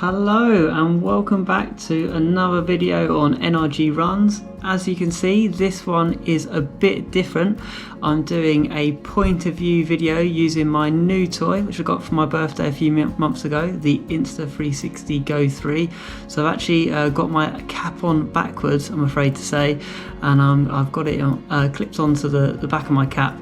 Hello and welcome back to another video on NRG runs. As you can see, this one is a bit different. I'm doing a point of view video using my new toy, which I got for my birthday a few months ago, the Insta360 Go 3. So I've actually got my cap on backwards, I'm afraid to say, and I've got it clipped onto the back of my cap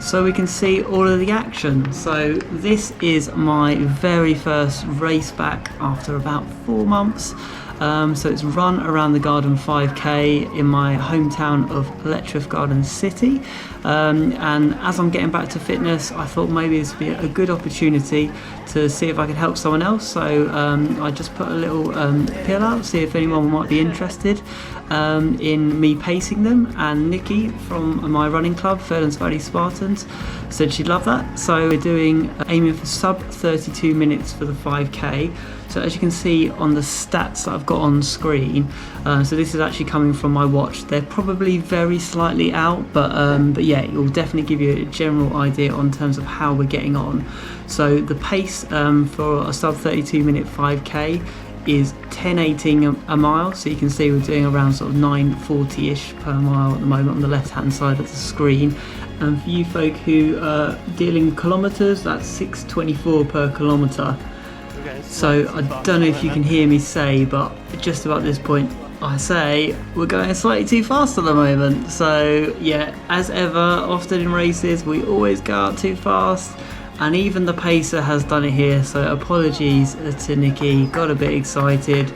so we can see all of the action. So this is my very first race back after about 4 months. So it's run around the garden 5k in my hometown of Letchworth Garden City, and as I'm getting back to fitness, I thought maybe this would be a good opportunity to see if I could help someone else. So I just put a little appeal out, see if anyone might be interested in me pacing them, and Nikki from my running club, Fairlands Valley Spartans, said she'd love that. So we're aiming for sub 32 minutes for the 5k. So as you can see on the stats that I've got on screen, so this is actually coming from my watch. They're probably very slightly out, but yeah, it will definitely give you a general idea on terms of how we're getting on. So the pace for a sub 32 minute 5k is 10:18 a mile. So you can see we're doing around sort of 9:40-ish per mile at the moment on the left hand side of the screen. And for you folk who are dealing kilometres, that's 6:24 per kilometre. So I don't know if you can hear me say, but just about this point I say we're going slightly too fast at the moment. So yeah, as ever, often in races we always go out too fast, and even the pacer has done it here, so apologies to Nikki. Got a bit excited.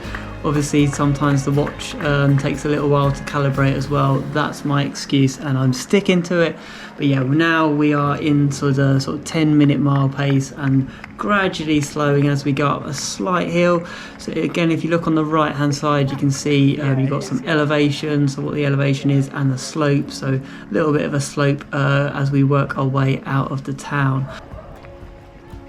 Obviously sometimes the watch takes a little while to calibrate as well. That's my excuse and I'm sticking to it. But yeah, now we are into the sort of 10-minute mile pace and gradually slowing as we go up a slight hill. So again, if you look on the right hand side, you can see you've got some elevation, so what the elevation is, and the slope. So a little bit of a slope as we work our way out of the town.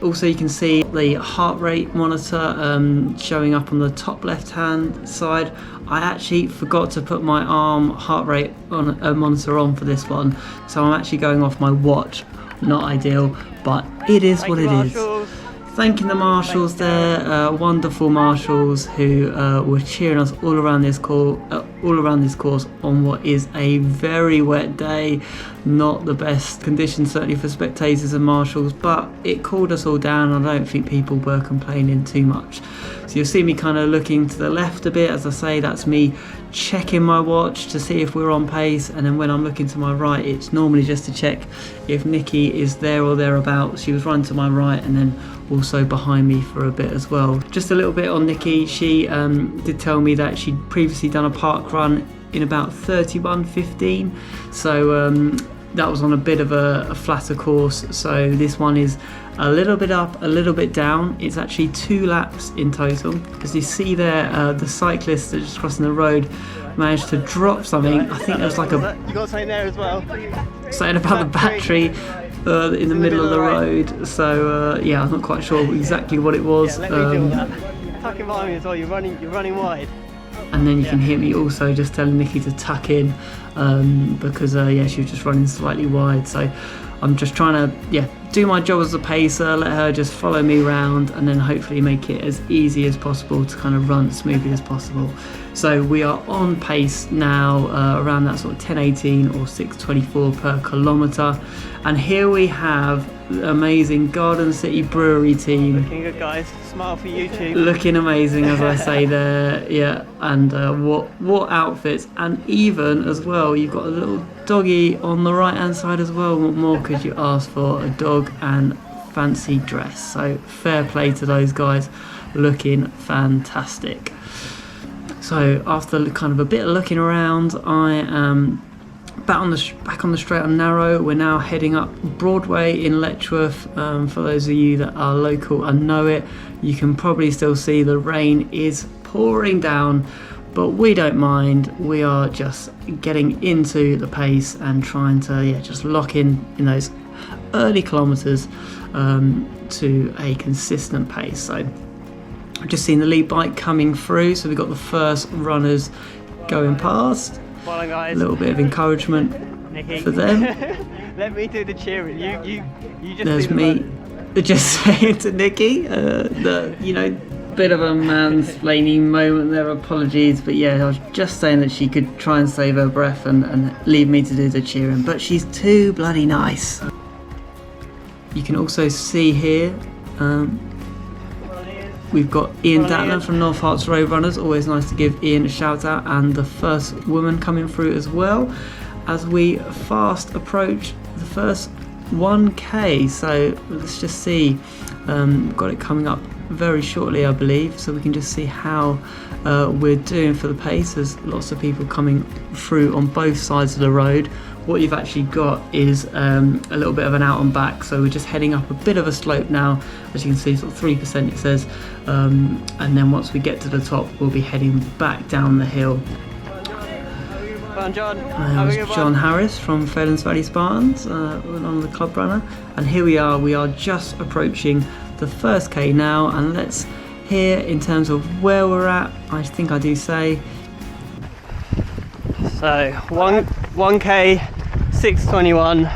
Also, you can see the heart rate monitor showing up on the top left hand side. I actually forgot to put my arm heart rate monitor on for this one, so I'm actually going off my watch. Not ideal, but it is what it is. Thanking the marshals there, wonderful marshals who were cheering us all around this course on what is a very wet day. Not the best conditions certainly for spectators and marshals, but it cooled us all down. I don't think people were complaining too much. So you'll see me kind of looking to the left a bit. As I say, that's me checking my watch to see if we're on pace, and then when I'm looking to my right, it's normally just to check if Nikki is there or thereabouts. She was running to my right and then also behind me for a bit as well. Just a little bit on Nikki. She did tell me that she'd previously done a park run in about 31:15, so that was on a bit of a flatter course. So this one is a little bit up, a little bit down. It's actually 2 laps in total. As you see there, the cyclist that's just crossing the road managed to drop something. I think there was like a... You got something there as well? Something about the battery in the middle of the road. So yeah, I'm not quite sure exactly what it was. Yeah, let me do that. Tuck in behind me as well. You're running wide. And then you can hear me also just telling Nikki to tuck in because yeah, she was just running slightly wide. So I'm just trying to do my job as a pacer, let her just follow me around, and then hopefully make it as easy as possible to kind of run smoothly as possible. So we are on pace now, around that sort of 10:18 or 6:24 per kilometre. And here we have the amazing Garden City Brewery team. Looking good, guys. Smile for YouTube. Looking amazing, as I say there. Yeah, and what outfits. And even as well, you've got a little doggy on the right hand side as well. What more could you ask for? A dog and fancy dress. So fair play to those guys, looking fantastic. So after kind of a bit of looking around, I am back on the straight and narrow. We're now heading up Broadway in Letchworth. For those of you that are local and know it, you can probably still see the rain is pouring down, but we don't mind. We are just getting into the pace and trying to just lock in those early kilometres to a consistent pace. So I've just seen the lead bike coming through, so we've got the first runners going past. Well done, guys. A little bit of encouragement Nikki, for them. Let me do the cheering. You just There's do the me vote. just saying to Nikki that bit of a mansplaining moment there, apologies, but yeah, I was just saying that she could try and save her breath and leave me to do the cheering, but she's too bloody nice. You can also see here, we've got Ian Datland from North Harts Road Runners, always nice to give Ian a shout out, and the first woman coming through as well, as we fast approach the first 1k. So let's just see, we've got it coming up very shortly, I believe, so we can just see how we're doing for the pace. There's lots of people coming through on both sides of the road. What you've actually got is a little bit of an out and back, so we're just heading up a bit of a slope now, as you can see, sort of 3% it says, and then once we get to the top we'll be heading back down the hill. John. John Harris from Fairlands Valley Spartans, on the club runner, and here we are just approaching the first K now, and let's hear in terms of where we're at. I think I do say so 1k 6:21,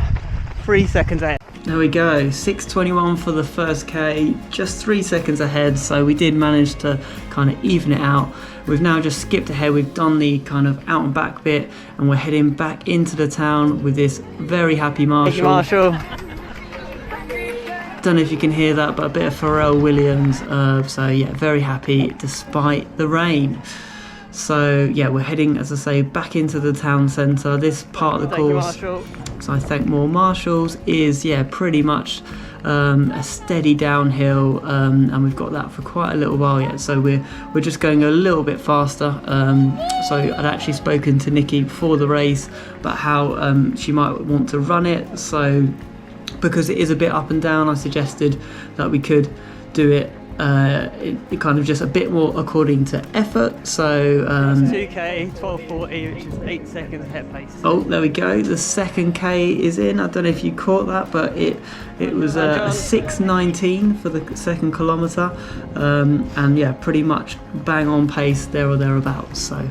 3 seconds ahead. There we go, 6:21 for the first K, just 3 seconds ahead, so we did manage to kind of even it out. We've now just skipped ahead, we've done the kind of out and back bit, and we're heading back into the town with this very happy Marshall. Marshall. Don't know if you can hear that, but a bit of Pharrell Williams, so yeah, very happy despite the rain. So yeah, we're heading, as I say, back into the town centre. This part of the course, so I thank more Marshalls, is pretty much a steady downhill, and we've got that for quite a little while yet, so we're just going a little bit faster. So I'd actually spoken to Nikki before the race about how she might want to run it, so because it is a bit up and down, I suggested that we could do it kind of just a bit more according to effort. So 2k 12:40, which is 8 seconds ahead pace. Oh, there we go, the second K is in. I don't know if you caught that, but it was a 6:19 for the second kilometre, and yeah, pretty much bang on pace there or thereabouts, so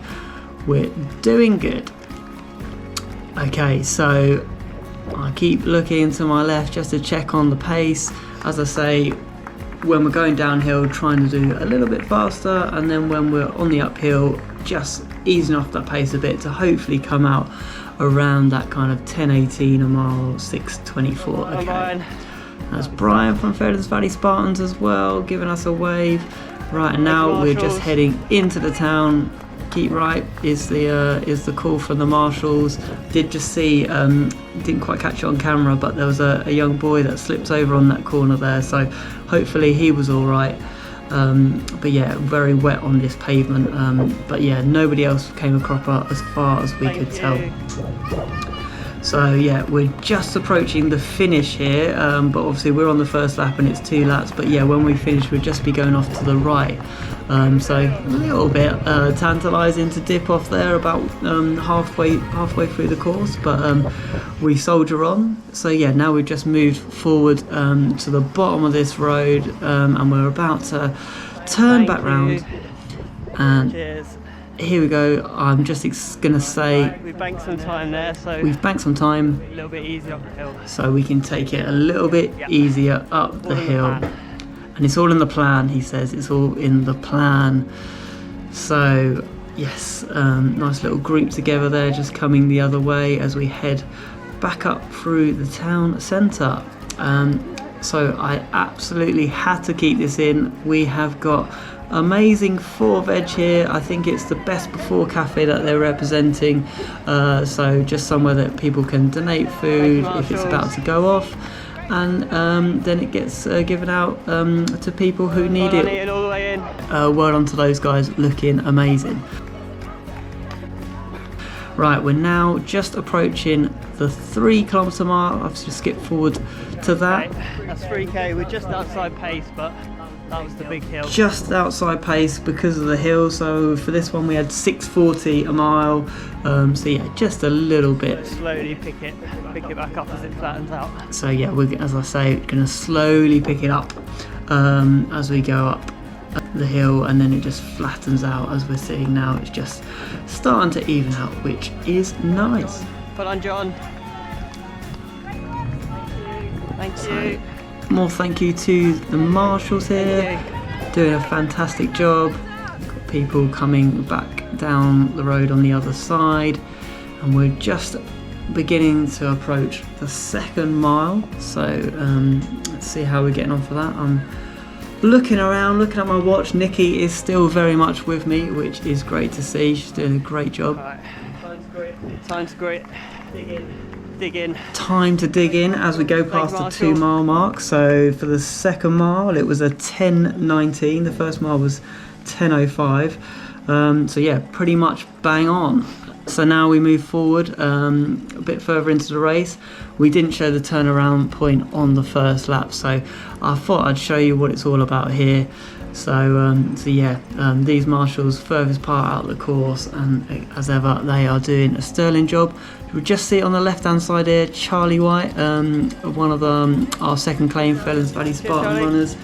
we're doing good. Okay, so I keep looking to my left just to check on the pace. As I say, when we're going downhill, trying to do a little bit faster, and then when we're on the uphill, just easing off that pace a bit to hopefully come out around that kind of 10:18 a mile, 6:24. Okay, that's Brian from Fairlands Valley Spartans as well, giving us a wave. Right, and now we're just heading into the town. Keep right is the call from the Marshalls. Did just see, didn't quite catch it on camera, but there was a young boy that slipped over on that corner there, so hopefully he was all right. But yeah, very wet on this pavement, but yeah, nobody else came a cropper as far as we could tell. So yeah, we're just approaching the finish here, but obviously we're on the first lap and it's 2 laps, but yeah, when we finish we'll just be going off to the right. So a little bit tantalising to dip off there about halfway through the course, but we soldier on. So yeah, now we've just moved forward to the bottom of this road, and we're about to turn back round. And cheers. Here we go. I'm just gonna say we've banked some time there, so we've banked some time, a little bit easier up the hill, so we can take it a little bit easier up the hill. And it's all in the plan, he says, it's all in the plan. So yes, nice little group together there, just coming the other way as we head back up through the town centre. So I absolutely had to keep this in. We have got amazing 4-veg here. I think it's the Best Before cafe that they're representing, so just somewhere that people can donate food if it's about to go off, and then it gets given out to people who need it. Well done to those guys, looking amazing. Right, we're now just approaching the 3 kilometre mark. I've just skipped forward to that. Okay, that's 3k, we're just outside pace, but that was the big hill. Just outside pace because of the hill, so for this one we had 6:40 a mile, so yeah, just a little bit. Slowly pick it back up as it flattens out. So yeah, we're, as I say, going to slowly pick it up as we go up the hill, and then it just flattens out as we're seeing now. It's just starting to even out, which is nice. Well done, John. Thank you. More thank you to the Marshalls here. doing a fantastic job. Got people coming back down the road on the other side, and we're just beginning to approach the 2nd mile. So let's see how we're getting on for that. I'm looking around, looking at my watch. Nikki is still very much with me, which is great to see. She's doing a great job. Right. Time to grit. Dig in. Time to dig in as we go past the 2 mile mark. So for the 2nd mile, it was a 10:19. The 1st mile was 10:05. So yeah, pretty much bang on. So now we move forward a bit further into the race. We didn't show the turnaround point on the 1st lap, so I thought I'd show you what it's all about here. So yeah, these marshals furthest part out of the course, and as ever, they are doing a sterling job. We just see it on the left-hand side here, Charlie White, one of our 2nd claim Fairlands Valley Spartan runners.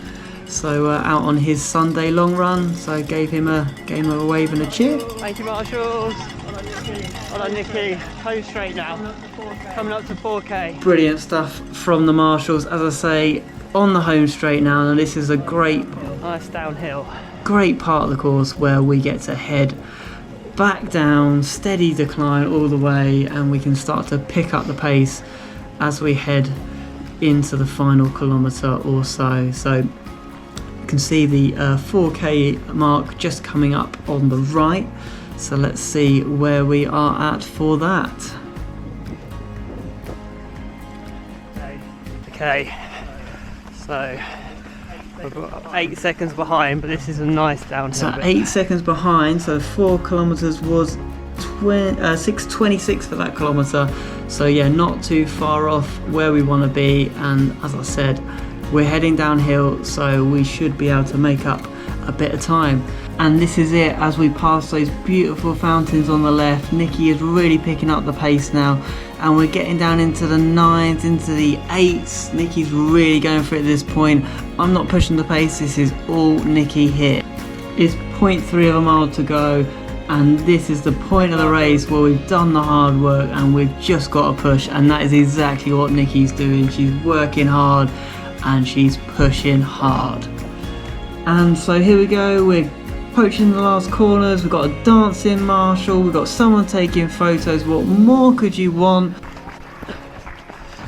So out on his Sunday long run, so gave him a wave and a cheer. Thank you, marshals. Well done, Nikki. Home straight now. Coming up to 4K. Brilliant stuff from the marshals. As I say, on the home straight now, and this is a nice downhill. Great part of the course where we get to head back down, steady decline all the way, and we can start to pick up the pace as we head into the final kilometre or so. So you can see the 4K mark just coming up on the right. So let's see where we are at for that. Okay, so we're 8 seconds behind, but this is a nice downhill. So 8 seconds behind, so 4 kilometres was 6:26 for that kilometre. So yeah, not too far off where we want to be, and as I said, we're heading downhill, so we should be able to make up a bit of time. And this is it as we pass those beautiful fountains on the left. Nikki is really picking up the pace now, and we're getting down into the 9s, into the 8s. Nikki's really going for it at this point. I'm not pushing the pace, this is all Nikki here. It's 0.3 of a mile to go, and this is the point of the race where we've done the hard work and we've just got to push, and that is exactly what Nikki's doing. She's working hard and she's pushing hard. And so here we go, we're approaching the last corners. We've got a dancing marshal, we've got someone taking photos. What more could you want?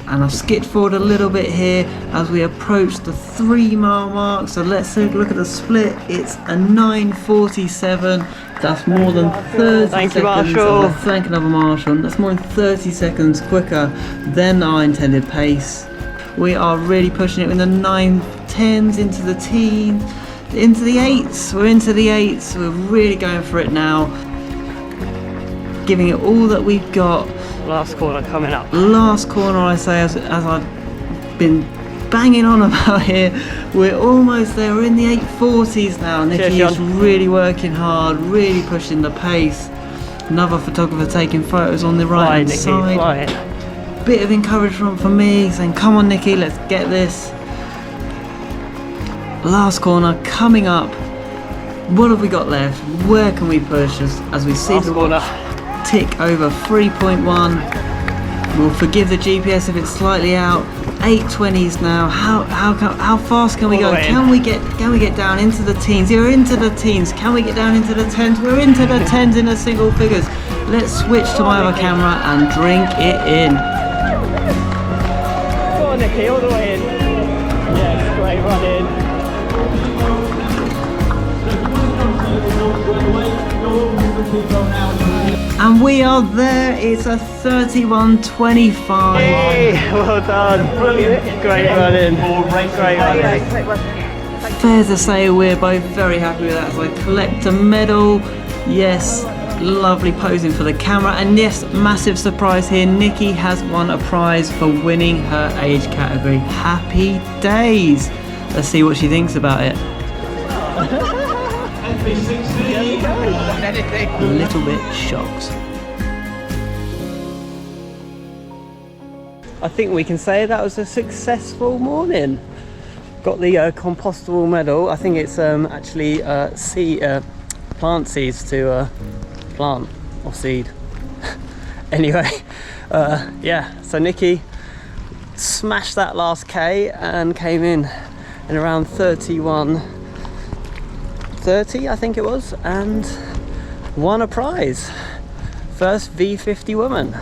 And I've skipped forward a little bit here as we approach the 3 mile mark. So let's take a look at the split. It's a 9:47. That's more than 30 Thank you, seconds. Marshall. Thank another marshal. That's more than 30 seconds quicker than our intended pace. We are really pushing it in the 9:10s, into the teens, into the 8s. We're into the 8s. We're really going for it now. Giving it all that we've got. Last corner coming up. Last corner, I say, as I've been banging on about here. We're almost there. We're in the 8:40s now. Nikki is really working hard, really pushing the pace. Another photographer taking photos on the right hand side. Fly. Bit of encouragement from me, saying, "Come on, Nikki, let's get this." Last corner coming up. What have we got left? Where can we push as we see the corner tick over 3.1? We'll forgive the GPS if it's slightly out. 8:20s now. How fast can we go? Can we get down into the teens? We're into the teens. Can we get down into the 10s? We're into the 10s in the single figures. Let's switch to my other camera and drink it in. Go on, Nikki, all the way in. Yes, great run in. And we are there. It's a 31:25. Hey, well done. Great run in. Great run in. Fair to say we're both very happy with that. So I collect a medal. Yes, lovely posing for the camera. And yes, massive surprise here. Nikki has won a prize for winning her age category. Happy days. Let's see what she thinks about it. A little bit shocked. I think we can say that was a successful morning. Got the compostable medal. I think it's actually plant seeds to plant or seed. Anyway, yeah, so Nikki smashed that last K and came in around 31 30 I think it was, and won a prize. First V50 woman.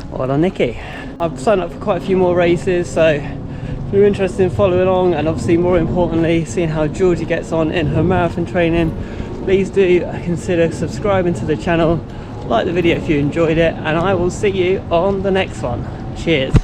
Well done, Nikki. I've signed up for quite a few more races, so if you're interested in following along, and obviously more importantly seeing how Georgie gets on in her marathon training, please do consider subscribing to the channel, like the video if you enjoyed it, and I will see you on the next one. Cheers.